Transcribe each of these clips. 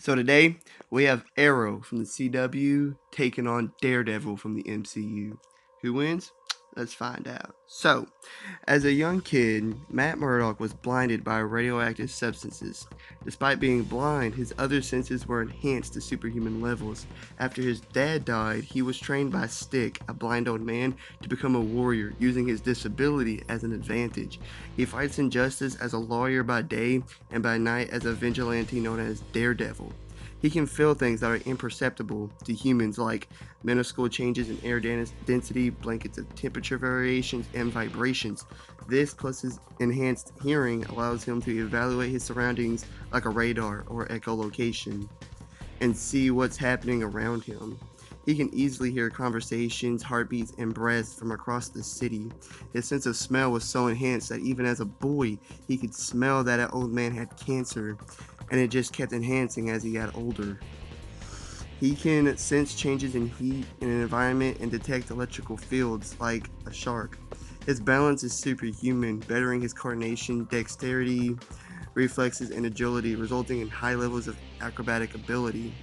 So today we have Arrow from the CW taking on Daredevil from the MCU. Who wins? Let's find out. So, as a young kid, Matt Murdock was blinded by radioactive substances. Despite being blind, his other senses were enhanced to superhuman levels. After his dad died, he was trained by Stick, a blind old man, to become a warrior, using his disability as an advantage. He fights injustice as a lawyer by day and by night as a vigilante known as Daredevil. He can feel things that are imperceptible to humans, like minuscule changes in air density, blankets of temperature variations, and vibrations. This, plus his enhanced hearing, allows him to evaluate his surroundings like a radar or echolocation and see what's happening around him. He can easily hear conversations, heartbeats, and breaths from across the city. His sense of smell was so enhanced that even as a boy, he could smell that an old man had cancer, and it just kept enhancing as he got older. He can sense changes in heat in an environment and detect electrical fields like a shark. His balance is superhuman, bettering his coordination, dexterity, reflexes, and agility, resulting in high levels of acrobatic ability,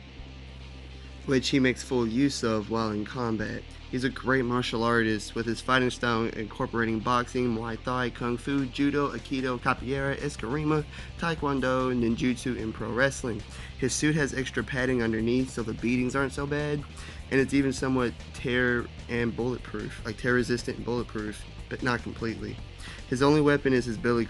which he makes full use of while in combat. He's a great martial artist, with his fighting style incorporating boxing, Muay Thai, Kung Fu, Judo, Aikido, Capoeira, Eskrima, Taekwondo, Ninjutsu, and pro wrestling. His suit has extra padding underneath so the beatings aren't so bad, and it's even somewhat tear and bulletproof, like tear resistant and bulletproof, but not completely. His only weapon is his billy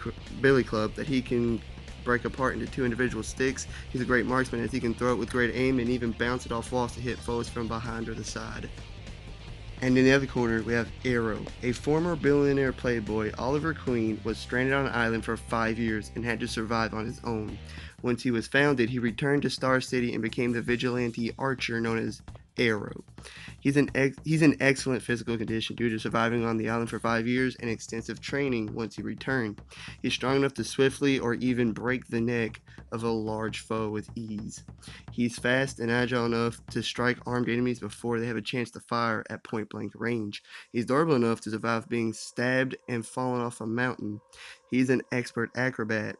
club that he can break apart into two individual sticks. He's a great marksman as he can throw it with great aim and even bounce it off walls to hit foes from behind or the side. And in the other corner, we have Arrow. A former billionaire playboy, Oliver Queen, was stranded on an island for 5 years and had to survive on his own. Once he was founded, he returned to Star City and became the vigilante archer known as Arrow. He's in excellent physical condition due to surviving on the island for 5 years and extensive training once he returned. He's strong enough to swiftly or even break the neck of a large foe with ease. He's fast and agile enough to strike armed enemies before they have a chance to fire at point blank range. He's durable enough to survive being stabbed and falling off a mountain. He's an expert acrobat.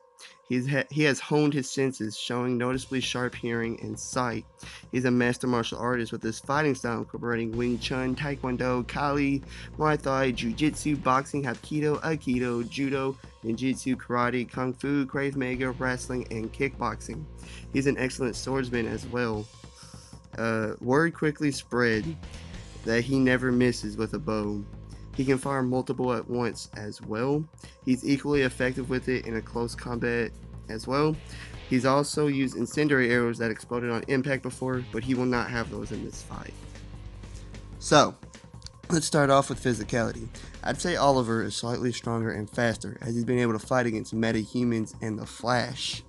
He has honed his senses, showing noticeably sharp hearing and sight. He's a master martial artist with his fighting style incorporating Wing Chun, Taekwondo, Kali, Muay Thai, Jiu-Jitsu, boxing, Hapkido, Aikido, Judo, Ninjutsu, Karate, Kung Fu, Krav Maga, wrestling, and kickboxing. He's an excellent swordsman as well. Word quickly spread that he never misses with a bow. He can fire multiple at once as well. He's equally effective with it in a close combat as well. He's also used incendiary arrows that exploded on impact before, but he will not have those in this fight. So, let's start off with physicality. I'd say Oliver is slightly stronger and faster, as he's been able to fight against metahumans and the Flash.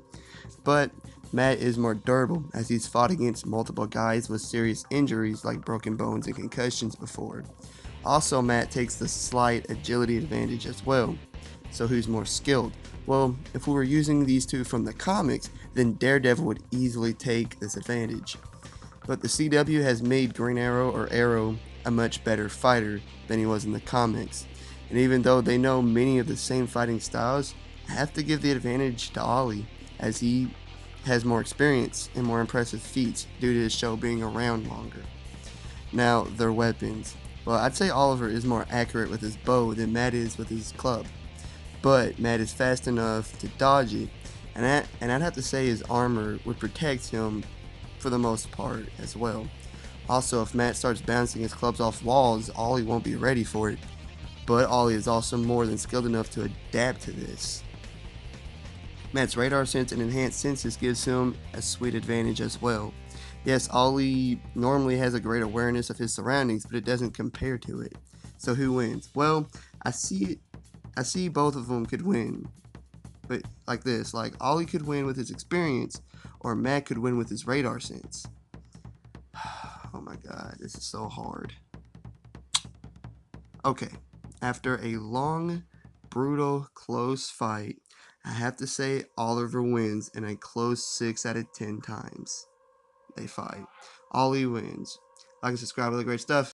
But Matt is more durable, as he's fought against multiple guys with serious injuries like broken bones and concussions before. Also, Matt takes the slight agility advantage as well. So who's more skilled? Well, if we were using these two from the comics, then Daredevil would easily take this advantage. But the CW has made Green Arrow or Arrow a much better fighter than he was in the comics. And even though they know many of the same fighting styles, I have to give the advantage to Ollie, as he has more experience and more impressive feats due to his show being around longer. Now, their weapons. Well, I'd say Oliver is more accurate with his bow than Matt is with his club. But Matt is fast enough to dodge it, and I'd have to say his armor would protect him for the most part as well. Also, if Matt starts bouncing his clubs off walls, Ollie won't be ready for it. But Ollie is also more than skilled enough to adapt to this. Matt's radar sense and enhanced senses gives him a sweet advantage as well. Yes, Ollie normally has a great awareness of his surroundings, but it doesn't compare to it. So who wins? Well, I see both of them could win. But like this, like Ollie could win with his experience, or Matt could win with his radar sense. Oh my god, this is so hard. Okay, after a long, brutal, close fight, I have to say Oliver wins in a close 6 out of 10 times they fight. Ollie wins. Like and subscribe, other great stuff.